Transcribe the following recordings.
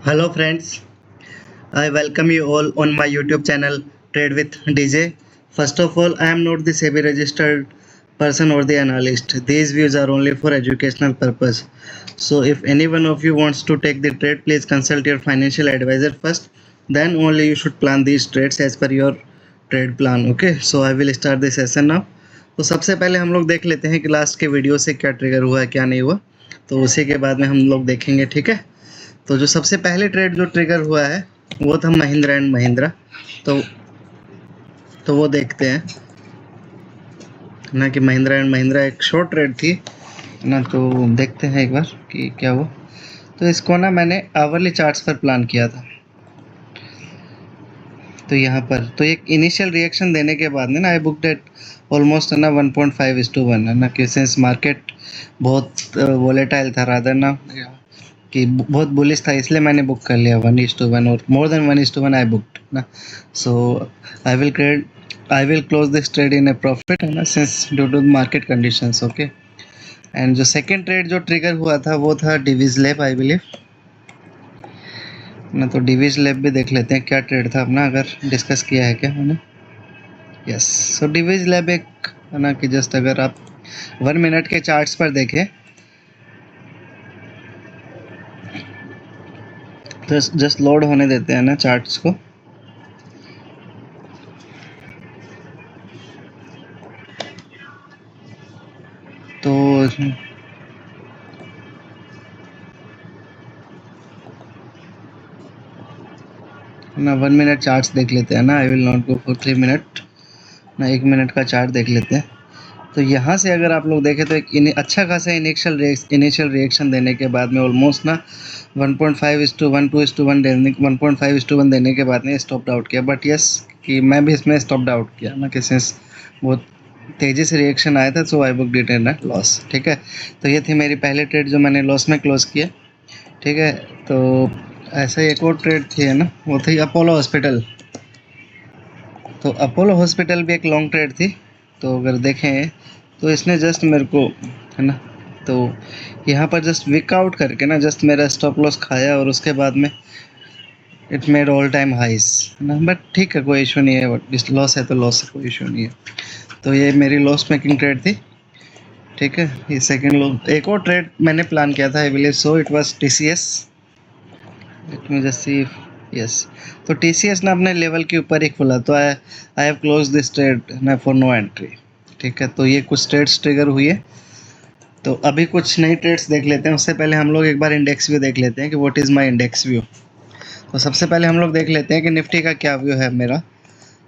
Hello friends, I welcome you all on my YouTube channel Trade with DJ. First of all, I am not the SEBI registered person or the analyst. These views are only for educational purpose. So if any one of you wants to take the trade, please consult your financial advisor first. Then only you should plan these trades as per your trade plan. Okay, so I will start the session now. तो सबसे पहले हम लोग देख लेते हैं कि last के वीडियो से क्या ट्रिगर हुआ है क्या नहीं हुआ, तो उसी के बाद में हम लोग देखेंगे। ठीक है, तो जो सबसे पहले ट्रेड जो ट्रिगर हुआ है वो था महिंद्रा एंड महिंद्रा। तो वो देखते हैं ना कि महिंद्रा एंड महिंद्रा एक शॉर्ट ट्रेड थी ना, तो देखते हैं एक बार कि क्या हुआ। तो इसको ना मैंने आवरली चार्ट्स पर प्लान किया था। तो यहाँ पर तो एक इनिशियल रिएक्शन देने के बाद में ना आई बुक एट ऑलमोस्ट ना 1.5:1 है ना, कि सिंस मार्केट बहुत वोलेटाइल था रादर ना कि बहुत बुलिश था, इसलिए मैंने बुक कर लिया 1:1 और मोर देन 1:1 आई बुक्ड ना। So I will close this trade in a profit है ना, since due to market conditions. Okay, and जो सेकंड ट्रेड जो ट्रिगर हुआ था वो था डिवीज लैब आई बिलीव ना। तो डिवीज लैब भी देख लेते हैं क्या ट्रेड था अपना, अगर डिस्कस किया है क्या मैंने। यस, सो डिवीज लैब एक है ना कि जस्ट अगर आप 1 मिनट के चार्ट्स पर देखें तो जस्ट लोड होने देते हैं ना चार्ट्स को। तो ना 1 मिनट चार्ट्स देख लेते हैं ना, आई will not go for 3 minute ना, 1 मिनट का चार्ट देख लेते हैं। तो यहाँ से अगर आप लोग देखें तो एक अच्छा खासा इनिशियल रिएक्शन देने के बाद में ऑलमोस्ट ना 1.5:1 2:1 देने 1.5:1 देने के बाद में स्टॉप आउट किया। बट यस कि मैं भी इसमें स्टॉप आउट किया ना, कि सिंस बहुत तेज़ी से रिएक्शन आया था, सो आई बुक डिट इन लॉस। ठीक है, तो ये थी मेरी पहले ट्रेड जो मैंने लॉस में क्लोज किया। ठीक है, तो ऐसा ही एक और ट्रेड थी है ना, वो थी अपोलो हॉस्पिटल। तो अपोलो हॉस्पिटल भी एक लॉन्ग ट्रेड थी। तो अगर देखें तो इसने जस्ट मेरे को है ना, तो यहाँ पर जस्ट विक आउट करके ना जस्ट मेरा स्टॉप लॉस खाया और उसके बाद में इट मेड ऑल टाइम हाइस है ना। बट ठीक है, कोई इशू नहीं है, बट लॉस है तो लॉस है, कोई इशू नहीं है। तो ये मेरी लॉस मेकिंग ट्रेड थी। ठीक है, ये सेकंड लॉस। एक और ट्रेड मैंने प्लान किया था, आई believe so it was TCS. Late me just see. Yes, तो टीसीएस ना अपने लेवल के ऊपर ही खुला, तो I have close this trade ना फॉर नो एंट्री। ठीक है, तो ये कुछ ट्रेड्स ट्रिगर हुई है। तो अभी कुछ नई ट्रेड्स देख लेते हैं, उससे पहले हम लोग एक बार इंडेक्स व्यू देख लेते हैं कि what is my index view. तो सबसे पहले हम लोग देख लेते हैं कि निफ्टी का क्या व्यू है मेरा।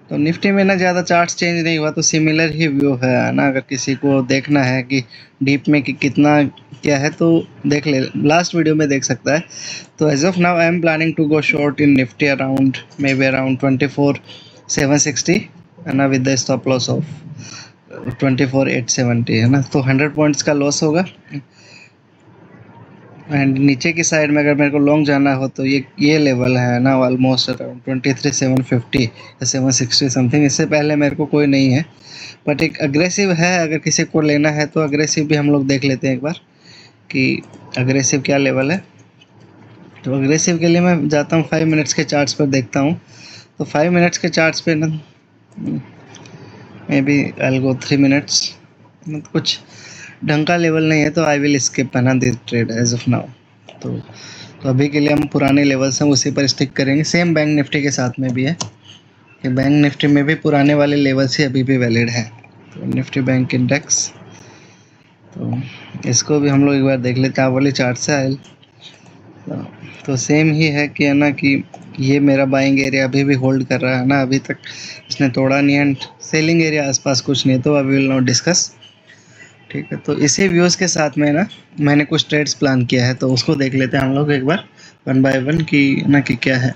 तो निफ्टी में ना ज़्यादा चार्ट्स चेंज नहीं हुआ, तो सिमिलर ही व्यू है ना। अगर किसी को देखना है कि डीप में कि कितना क्या है तो देख ले, लास्ट वीडियो में देख सकता है। तो as of now I am planning to go short in Nifty around maybe around 24,760 है ना, with the stop loss of 24,870 है ना। तो 100 पॉइंट्स का लॉस होगा। एंड नीचे की साइड में अगर मेरे को लॉन्ग जाना हो तो ये लेवल है ना, ऑलमोस्ट अराउंड 23,750 या 760 समथिंग। इससे पहले मेरे को कोई नहीं है, बट एक अग्रेसिव है, अगर किसी को लेना है तो अग्रेसिव भी हम लोग देख लेते हैं एक बार कि अग्रेसिव क्या लेवल है। तो अग्रेसिव के लिए मैं जाता हूँ 5 मिनट्स के चार्ट्स पर देखता हूँ। तो 5 मिनट्स के चार्ट्स पे ना may B I go 3 minutes. कुछ ढंग का लेवल नहीं है तो आई विल स्किप है ना this trade as of now. तो अभी के लिए हम पुराने लेवल्स हैं उसी पर स्टिक करेंगे। सेम बैंक निफ्टी के साथ में भी है कि बैंक निफ्टी में भी पुराने वाले लेवल्स ही अभी भी वैलिड है। तो निफ्टी बैंक इंडेक्स, तो इसको भी हम लोग एक बार देख लेते हैं वाले चार्ट से। आयल तो सेम ही है कि है ना कि ये मेरा बाइंग एरिया अभी भी होल्ड कर रहा है ना, अभी तक इसने तोड़ा नहीं। एंड सेलिंग एरिया आसपास कुछ नहीं, तो आई विल नॉट डिस्कस। ठीक है, तो इसी व्यूज़ के साथ में ना मैंने कुछ ट्रेड्स प्लान किया है, तो उसको देख लेते हैं हम लोग एक बार वन बाय वन कि ना कि क्या है।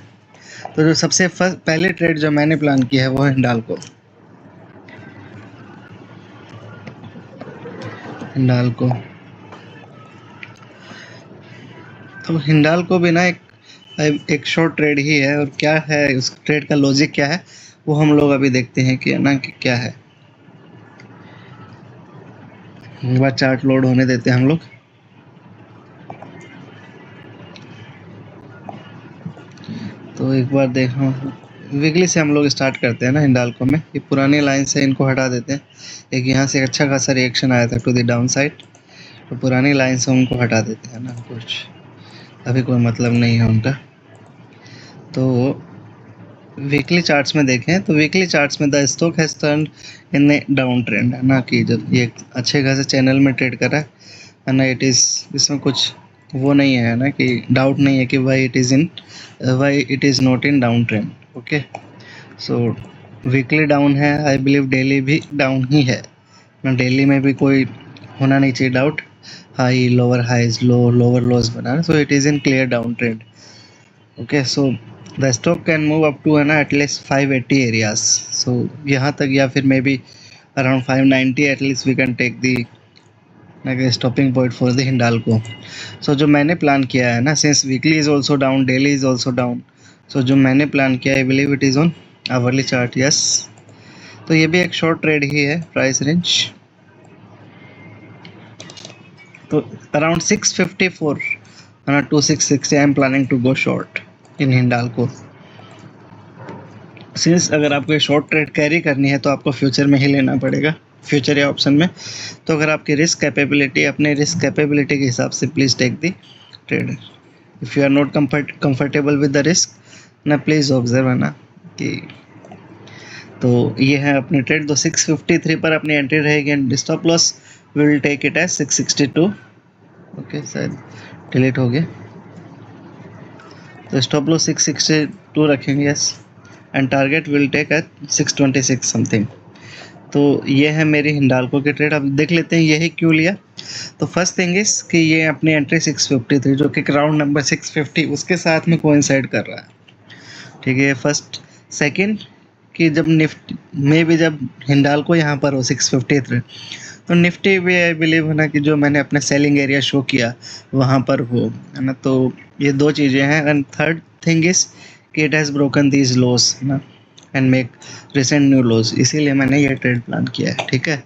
तो जो सबसे पहले ट्रेड जो मैंने प्लान किया है वो है हिंडाल्को। हिंडाल्को तो हिंडाल्को भी ना एक शॉर्ट ट्रेड ही है, और क्या है उस ट्रेड का लॉजिक क्या है वो हम लोग अभी देखते हैं कि ना कि क्या है। एक बार चार्ट लोड होने देते हैं हम लोग। तो एक बार देखो, वीकली से हम लोग स्टार्ट करते हैं ना हिंडाल्को में। ये पुरानी लाइन से इनको हटा देते हैं। एक यहाँ से अच्छा खासा रिएक्शन आया था टू द डाउन साइड, तो पुरानी लाइन से उनको हटा देते हैं ना, कुछ अभी कोई मतलब नहीं है उनका। तो वीकली चार्ट्स में देखें तो वीकली चार्ट्स में the stock has turn in A down trend, है ना, कि जब ये अच्छे खासे चैनल में ट्रेड कर रहा है ना, इट इज़, इसमें कुछ वो नहीं है ना, कि डाउट नहीं है कि why it is not in down trend. Okay, so weekly down है, आई बिलीव डेली भी डाउन ही है ना। डेली में भी कोई होना नहीं चाहिए doubt, high lower highs lower lows बना, so it is in clear down trend. Okay, so the stock can move up to, है ना, एटलीस्ट 580 एरियाज। सो यहाँ तक, या फिर maybe around 590 at least we can take the stopping point for the Hindalco. So जो मैंने plan किया है ना, since weekly is also down, daily is also down, so जो मैंने प्लान किया I believe it is on hourly chart. Yes, तो ये भी एक शॉर्ट ट्रेड ही है, प्राइस रेंज तो अराउंड 654 है ना, 2660 I am planning to go short in Hindalco. Since अगर आपको ये शॉर्ट ट्रेड कैरी करनी है तो आपको फ्यूचर में ही लेना पड़ेगा, फ्यूचर या ऑप्शन में। तो अगर आपकी रिस्क कैपेबिलिटी, अपने रिस्क कैपेबिलिटी के हिसाब से please take the trade. If you are not comfortable with the risk ना, प्लीज़ ऑब्जर्व, है ना, कि तो ये है अपनी ट्रेड। तो 653 पर अपनी एंट्री रहेगी and stop loss will take it as 662। Okay, शायद डिलीट हो गया, तो स्टॉप लॉस 662 रखेंगे। Yes, and target will take at 626 something. तो ये है मेरी हिंडाल्को की ट्रेड। अब देख लेते हैं यही क्यों लिया। तो फर्स्ट थिंग इज कि ये अपनी एंट्री 653 जो कि राउंड नंबर 650 उसके साथ में कोइंसाइड कर रहा है, ठीक है, फर्स्ट। सेकंड कि जब निफ्टी में भी, जब हिंडाल्को यहाँ पर हो 653, तो निफ्टी भी आई बिलीव, है ना, कि जो मैंने अपने सेलिंग एरिया शो किया वहाँ पर हो, है ना। तो ये दो चीज़ें हैं। एंड थर्ड थिंग इज कि it has broken these loss, है ना, and make recent new loss, इसीलिए मैंने ये ट्रेड प्लान किया है, ठीक है।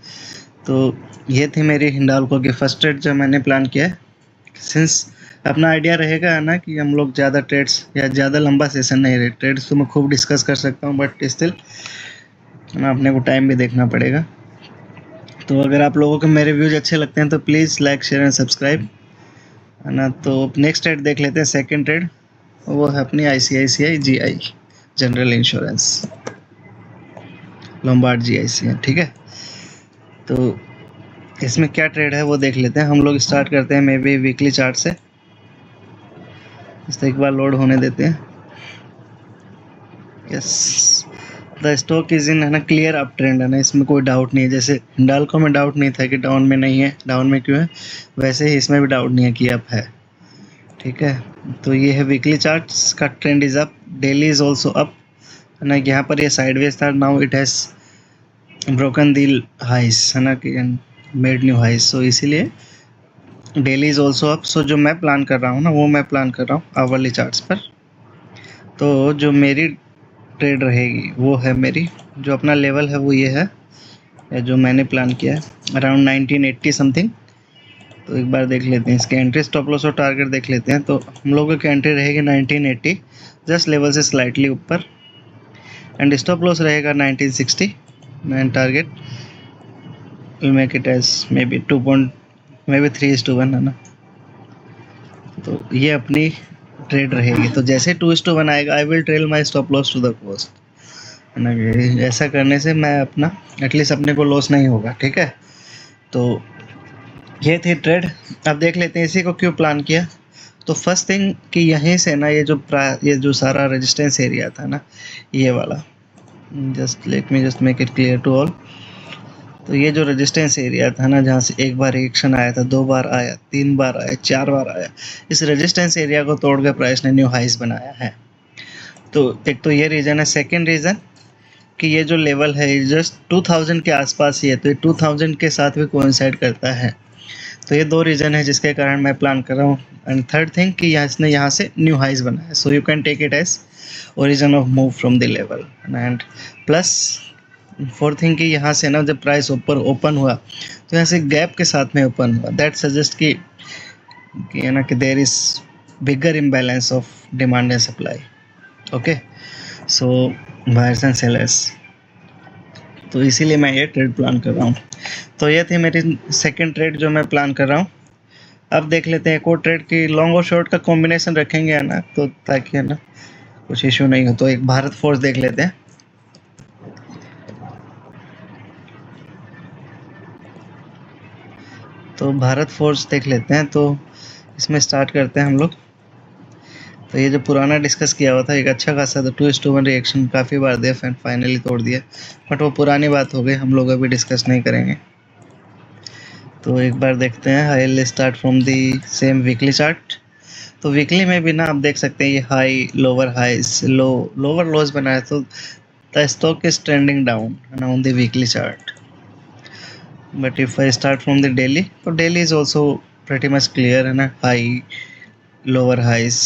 तो ये थी मेरी हिंडाल्को की फर्स्ट ट्रेड जो मैंने प्लान किया है। सिंस अपना आइडिया रहेगा, है ना, कि हम लोग ज़्यादा ट्रेड्स या ज़्यादा लंबा सेशन नहीं रहे, ट्रेड्स तो मैं खूब डिस्कस कर सकता हूँ, बट स्टिल ना अपने को टाइम भी देखना पड़ेगा। तो अगर आप लोगों को मेरे व्यूज अच्छे लगते हैं तो please like share and subscribe, है ना। तो नेक्स्ट ट्रेड देख लेते हैं, सेकंड ट्रेड, वो है अपनी ICICI GI general insurance, Lombard GIC, ठीक है। तो इसमें क्या ट्रेड है वो देख लेते हैं। हम लोग स्टार्ट करते हैं मे बी वीकली चार्ट से। इस एक बार लोड होने देते हैं। यस, द स्टॉक इज इन, है ना, क्लियर अप ट्रेंड, है ना, इसमें कोई डाउट नहीं है। जैसे हिंडाल्को में डाउट नहीं था कि डाउन में नहीं है, डाउन में क्यों है, वैसे ही इसमें भी डाउट नहीं है कि अप है, ठीक है। तो ये है वीकली चार्ट्स का trend is up, daily is also up, है ना। यहाँ पर ये साइडवेज था, नाउ इट हैज़ ब्रोकन दी हाइस, है ना, कि मेड न्यू हाइस, सो इसीलिए डेली इज ऑल्सो अप। सो जो मैं प्लान कर रहा हूँ ना, वो मैं प्लान कर रहा हूँ आवरली चार्ट्स पर। तो जो मेरी ट्रेड रहेगी वो है, मेरी जो अपना लेवल है वो ये है, या जो मैंने प्लान किया है अराउंड 1980 समथिंग। तो एक बार देख लेते हैं इसके एंट्री, स्टॉप लॉस और टारगेट देख लेते हैं। तो हम लोगों की एंट्री रहेगी 1980, जस्ट लेवल से स्लाइटली ऊपर, एंड स्टॉप लॉस रहेगा 1960 and target will make it as maybe 3:1, है ना। तो ये अपनी ट्रेड रहेगी। तो जैसे 2:1 आएगा, I will trail my stop loss to the cost, है ना। ऐसा करने से मैं अपना एटलीस्ट अपने को लॉस नहीं होगा, ठीक है। तो ये थी ट्रेड। अब देख लेते हैं इसी को क्यों प्लान किया। तो फर्स्ट थिंग कि यहीं से ना ये जो सारा रेजिस्टेंस एरिया था ना, ये वाला, just let me just make it clear to all. तो ये जो रेजिस्टेंस एरिया था ना, जहाँ से एक बार रिएक्शन आया था, 2 बार आया, 3 बार आया, 4 बार आया, इस रेजिस्टेंस एरिया को तोड़ के प्राइस ने न्यू हाइस बनाया है। तो एक तो ये रीज़न है। सेकेंड रीज़न कि ये जो लेवल है जस्ट 2000 के आसपास ही है, तो ये 2000 के साथ भी कोइंसाइड करता है। तो ये दो रीज़न है जिसके कारण मैं प्लान कर रहा हूँ। एंड थर्ड थिंग कि इसने यहाँ से न्यू हाइस बनाया, so you can take it as origin of move from the level. And plus fourth thing कि यहाँ से ना जब प्राइस ऊपर ओपन हुआ तो यहाँ से गैप के साथ में ओपन हुआ, दैट सजेस्ट कि है ना, कि there is bigger imbalance of demand and supply, okay, so buyers and sellers, तो इसीलिए मैं ये ट्रेड प्लान कर रहा हूँ। तो ये थी मेरी सेकंड ट्रेड जो मैं प्लान कर रहा हूँ। अब देख लेते हैं एक और ट्रेड की लॉन्ग और शॉर्ट का कॉम्बिनेशन रखेंगे, है ना, तो ताकि, है ना, कुछ इशू नहीं हो। तो एक भारत फोर्स देख लेते हैं। तो भारत फोर्स देख लेते हैं, तो इसमें स्टार्ट करते हैं हम लोग। तो ये जो पुराना डिस्कस किया हुआ था एक अच्छा खासा, तो 2:1 रिएक्शन काफ़ी बार दिया, फाइनली तोड़ दिया, बट वो पुरानी बात हो गई, हम लोग अभी डिस्कस नहीं करेंगे। तो एक बार देखते हैं, I will start from the same weekly chart. तो वीकली में भी ना आप देख सकते हैं ये high lower highs lower lows बना है, तो the stock is trending down on the weekly chart. But if I start from the daily, तो daily is also pretty much clear, है ना, high lower highs,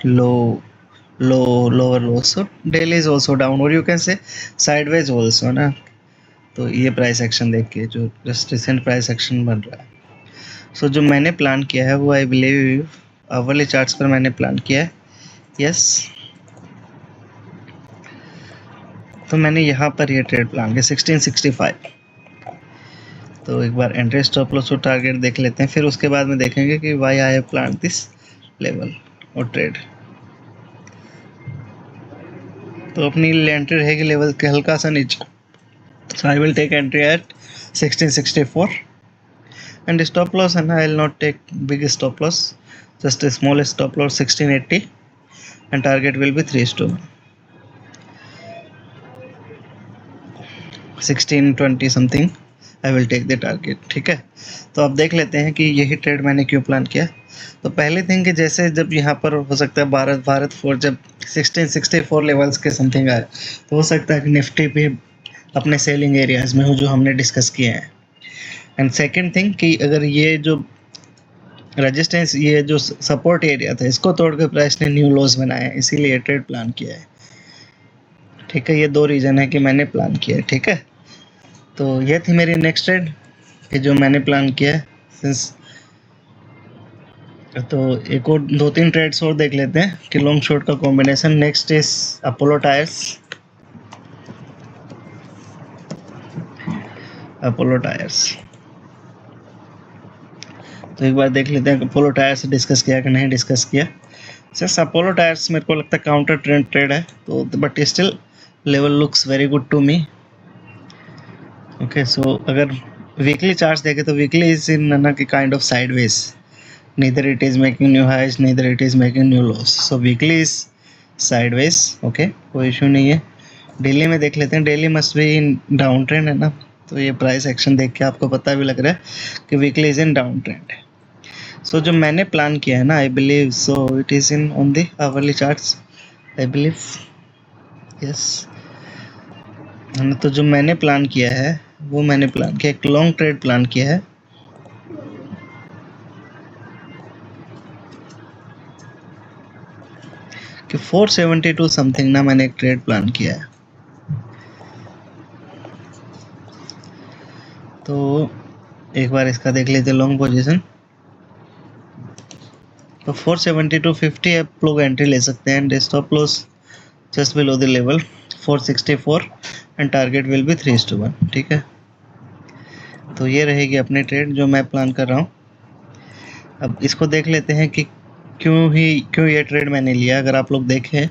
lower lows, so daily is also down, or you can say sideways also, ना। तो ये price action देख के जो just recent price action बन रहा है, सो जो मैंने प्लान किया है वो आई बिलीव आवरली चार्ट्स पर मैंने प्लान किया है। यस, तो मैंने यहाँ पर ये ट्रेड प्लान किया 1665। तो एक बार एंट्री स्टॉप लॉस और टारगेट देख लेते हैं, फिर उसके बाद में देखेंगे कि why I have plan this level और ट्रेड। तो अपनी एंट्री रहेगी लेवल के हल्का सा नीचे, so I will take entry at 1664 and stop loss, and I will not take big stop loss, just a small stop loss 1680 and target will be 3:1 1620 something I will take the target. ठीक है, तो अब देख लेते हैं कि यही trade मैंने क्यों प्लान किया। तो पहली थिंग कि जैसे जब यहाँ पर हो सकता है भारत फोर जब 1664 लेवल्स के समथिंग आए, तो हो सकता है कि निफ्टी भी अपने सेलिंग एरियाज में हो जो हमने डिस्कस किए हैं। एंड सेकेंड थिंग कि अगर ये जो रेजिस्टेंस, ये जो सपोर्ट एरिया था, इसको तोड़कर प्राइस ने न्यू लॉस बनाया है, इसीलिए ट्रेड प्लान किया है। ठीक है, ये दो रीज़न है कि मैंने प्लान किया है। ठीक है, तो ये थी मेरी नेक्स्ट ट्रेड कि जो मैंने प्लान किया है सिंस। तो एक और 2-3 ट्रेड्स और देख लेते हैं कि लॉन्ग शॉर्ट का combination. Next is Apollo tyres. Apollo tyres, तो एक बार देख लेते हैं अपोलो टायर्स डिस्कस किया कि नहीं डिस्कस किया। सिंस अपोलो टायर्स मेरे को लगता है काउंटर ट्रेंड ट्रेड है, तो but still level looks very good to me. Okay, so अगर वीकली चार्ट्स देखें तो वीकली इज इन ना कि kind of sideways, neither it is making new highs, neither it is making new lows, so weekly is sideways. Okay, कोई issue नहीं है। Daily में देख लेते हैं, daily must be in down trend, है ना। तो ये प्राइस एक्शन देख के आपको पता भी लग रहा है कि weekly is in down trend. So जो मैंने प्लान किया है ना, I believe so it is in on the hourly charts, I believe. Yes, तो जो मैंने प्लान किया है वो मैंने प्लान किया, एक लॉन्ग ट्रेड प्लान किया है। कि 472 समथिंग ना मैंने एक ट्रेड प्लान किया है। तो एक बार इसका देख लेते हैं लॉन्ग पोजीशन। तो 472.50 आप लोग एंट्री ले सकते हैं and stop loss just below the level 464 and target will be 3:1। ठीक है, तो ये रहेगी अपनी ट्रेड जो मैं प्लान कर रहा हूँ। अब इसको देख लेते हैं कि क्यों ये ट्रेड मैंने लिया। अगर आप लोग देखें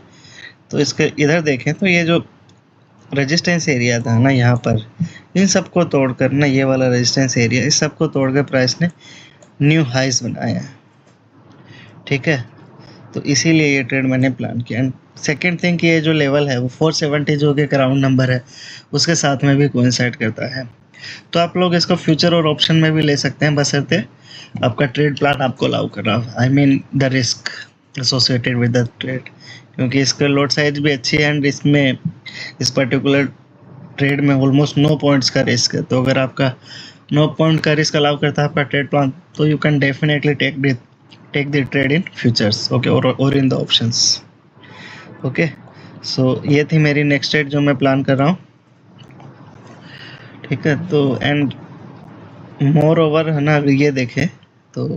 तो इसके इधर देखें तो ये जो रेजिस्टेंस एरिया था ना यहाँ पर, इन सबको तोड़कर ना, ये वाला रेजिस्टेंस एरिया, इस सबको तोड़कर प्राइस ने न्यू हाइज बनाया है। ठीक है, तो इसीलिए ये ट्रेड मैंने प्लान किया। एंड सेकेंड थिंग कि ये जो लेवल है वो 470 जो कि एक राउंड नंबर है, उसके साथ में भी कोइंसाइड करता है। तो आप लोग इसको फ्यूचर और ऑप्शन में भी ले सकते हैं, बशर्ते आपका ट्रेड प्लान आपको अलाउ कर रहा हो, I mean the risk associated with the trade, क्योंकि इसका लॉट साइज भी अच्छी है एंड इसमें इस पर्टिकुलर ट्रेड में ऑलमोस्ट 9 पॉइंट्स का रिस्क है। तो अगर आपका 9 पॉइंट का रिस्क अलाउ करता है आपका ट्रेड प्लान, तो you can definitely take the trade in futures, okay, और in the options. Okay, so ये थी मेरी नेक्स्ट ट्रेड जो मैं प्लान कर रहा हूँ। ठीक है, तो एंड मोर ओवर, है ना, अगर ये देखें तो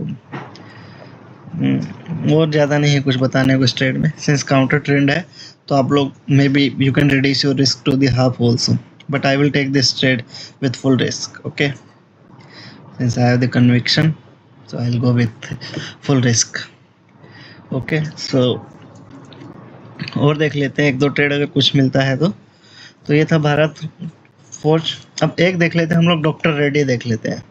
और ज़्यादा नहीं है कुछ बताने को इस ट्रेड में, सिंस काउंटर ट्रेंड है तो आप लोग maybe you can reduce your risk to the half also, but I will take this trade with full risk. Okay, since I have the conviction so I will go with full risk. Okay, so और देख लेते हैं एक दो trade अगर कुछ मिलता है तो ये था भारत फोर्ज. अब एक देख लेते हैं हम लोग, डॉक्टर रेड्डी देख लेते हैं.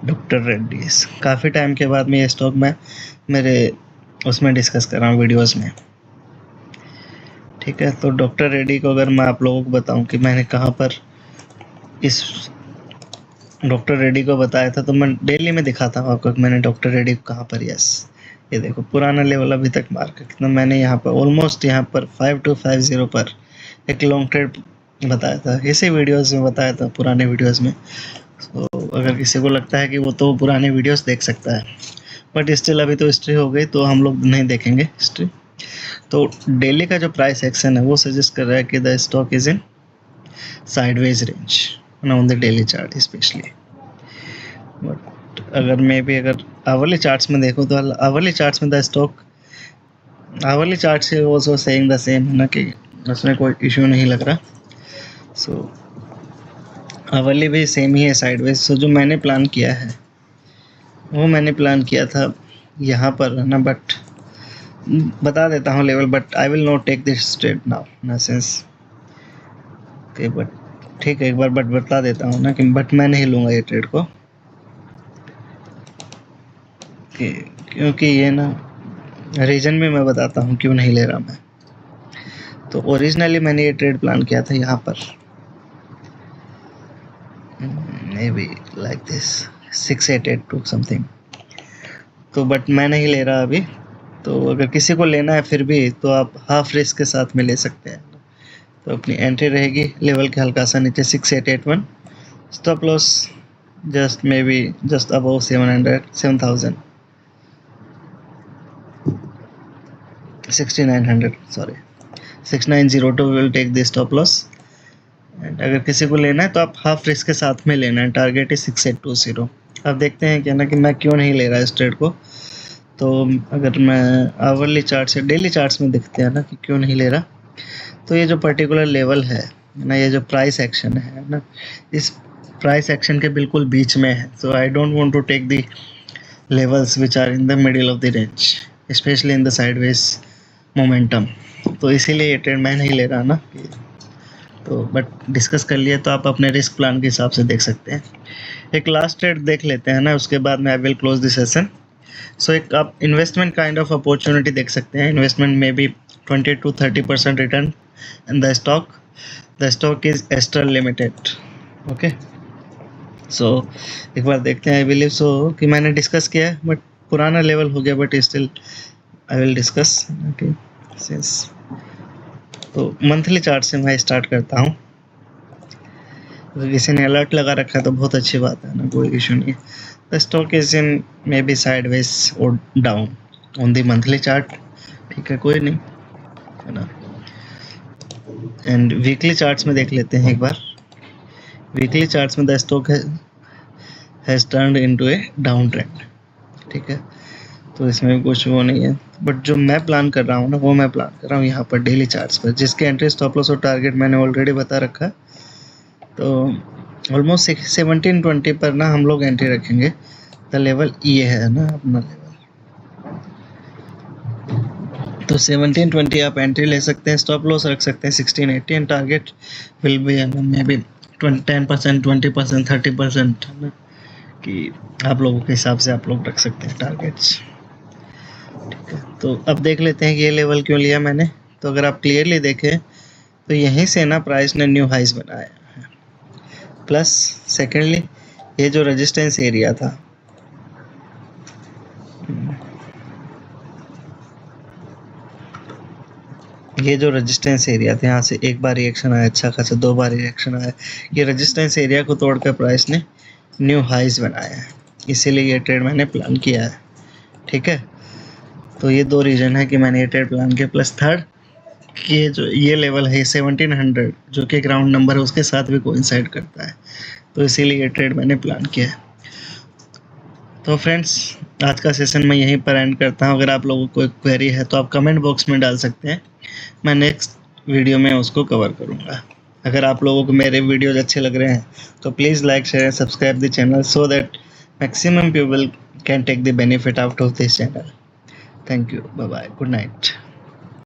डॉक्टर रेड्डी काफ़ी टाइम के बाद मैं ये स्टॉक में मेरे उसमें डिस्कस कर रहा हूँ वीडियोस में. ठीक है, तो डॉक्टर रेड्डी को अगर मैं आप लोगों को बताऊं कि मैंने कहाँ पर इस डॉक्टर रेड्डी को बताया था, तो मैं डेली में दिखाता हूँ आपको कि मैंने डॉक्टर रेड्डी को कहाँ पर. यस, ये देखो पुराना लेवल अभी तक मार्क कितना मैंने यहाँ पर ऑलमोस्ट यहाँ पर 5250 पर एक लॉन्ग ट्रेड बताया था, इसी वीडियोस में बताया था पुराने वीडियोस में. तो अगर किसी को लगता है कि वो तो पुराने वीडियोस देख सकता है, बट स्टिल अभी तो हिस्ट्री हो गई तो हम लोग नहीं देखेंगे हिस्ट्री. तो डेली का जो प्राइस एक्शन है वो सजेस्ट कर रहा है कि the stock is in sideways range on the daily chart specially. But अगर मैं भी अगर आवरली चार्ट्स में देखूँ तो आवरली चार्ट्स में द स्टॉक आवरली चार्ट से ऑल्सो सेइंग द सेम है ना, कि उसमें कोई इशू नहीं लग रहा. सो आवरली भी सेम ही है साइडवेज. सो जो मैंने प्लान किया है वो मैंने प्लान किया था यहाँ पर है ना, बट बता देता हूँ level, but I will not take this trade now ना सेंस के. बट ठीक है, एक बार बट बता देता हूँ ना कि बट मैं नहीं लूँगा ये ट्रेड को, क्योंकि ये ना रीजन में मैं बताता हूँ क्यों नहीं ले रहा मैं. तो ओरिजिनली मैंने ये ट्रेड प्लान किया था यहाँ पर may be like this 6882 something. तो बट मैं नहीं ले रहा अभी. तो अगर किसी को लेना है फिर भी तो आप हाफ रिस्क के साथ में ले सकते हैं. तो अपनी एंट्री रहेगी लेवल के हल्का सा नीचे 6881, stop loss just maybe just above 7000 6900 sorry 6902 will take this stop loss. And अगर किसी को लेना है तो आप हाफ रिस्क के साथ में लेना है. Target is 6820. अब देखते हैं क्या ना कि मैं क्यों नहीं ले रहा इस ट्रेड को. तो अगर मैं आवरली चार्ट से डेली चार्ट्स में देखते हैं ना कि क्यों नहीं ले रहा, तो ये जो पर्टिकुलर लेवल है ना, ये जो प्राइस एक्शन है ना, इस प्राइस एक्शन के बिल्कुल बीच में है. So I don't want to take the levels which are in the middle of the range, specially in the sideways momentum. तो इसीलिए ये ट्रेड मैं नहीं ले रहा ना. तो बट डिस्कस कर लिया तो आप अपने रिस्क प्लान के हिसाब से देख सकते हैं. एक लास्ट ट्रेड देख लेते हैं ना, उसके बाद में I will close this session. So एक आप इन्वेस्टमेंट काइंड ऑफ अपॉर्चुनिटी देख सकते हैं. इन्वेस्टमेंट में भी 20 to 30% return in the stock. The stock is Astral limited. Okay, so एक बार देखते हैं. आई बिलीव सो कि मैंने डिस्कस किया है बट पुराना लेवल हो गया, but still I will discuss. Okay, since तो मंथली चार्ट से मैं स्टार्ट करता हूँ. अगर किसी ने अलर्ट लगा रखा है तो बहुत अच्छी बात है ना, कोई इशू नहीं है. The stock is in maybe sideways और down on the monthly chart. ठीक है, कोई नहीं है ना. एंड वीकली चार्ट्स में देख लेते हैं एक बार. वीकली चार्ट्स में the stock has turned into A down trend. ठीक है, तो इसमें कुछ वो नहीं है. बट जो मैं प्लान कर रहा हूँ ना, वो मैं प्लान कर रहा हूँ यहाँ पर डेली चार्ट्स पर, जिसके एंट्री स्टॉप लॉस और टारगेट मैंने ऑलरेडी बता रखा. तो ऑलमोस्ट 1720 पर ना हम लोग एंट्री रखेंगे. द लेवल ये है ना अपना लेवल. तो 1720 आप एंट्री ले सकते हैं, स्टॉप लॉस रख सकते हैं 1680 and target will be may be 10%, 20%, 30% है ना, कि आप लोगों के हिसाब से आप लोग रख सकते हैं टारगेट्स. ठीक है, तो अब देख लेते हैं कि ये लेवल क्यों लिया मैंने. तो अगर आप क्लियरली देखें तो यहीं से ना प्राइस ने न्यू हाइज बनाया है. प्लस सेकेंडली ये जो रेजिस्टेंस एरिया था, ये जो रेजिस्टेंस एरिया था, यहाँ से एक बार रिएक्शन आया अच्छा खासा, दो बार रिएक्शन आया. ये रेजिस्टेंस एरिया को तोड़कर प्राइस ने न्यू हाइज बनाया है, इसीलिए ये ट्रेड मैंने प्लान किया है. ठीक है, तो ये दो रीज़न है कि मैंने ये ट्रेड प्लान किया. प्लस थर्ड कि ये लेवल है 1700 जो कि ग्राउंड नंबर है, उसके साथ भी कोइंसाइड करता है. तो इसीलिए ये ट्रेड मैंने प्लान किया है. तो फ्रेंड्स, आज का सेशन मैं यहीं पर एंड करता हूँ। अगर आप लोगों को कोई क्वेरी है तो आप कमेंट बॉक्स में डाल सकते हैं, मैं नेक्स्ट वीडियो में उसको कवर करूँगा। अगर आप लोगों को मेरे वीडियोज अच्छे लग रहे हैं तो please like share and subscribe the channel so that maximum people can take the benefit out of this channel. Thank you, bye bye, good night.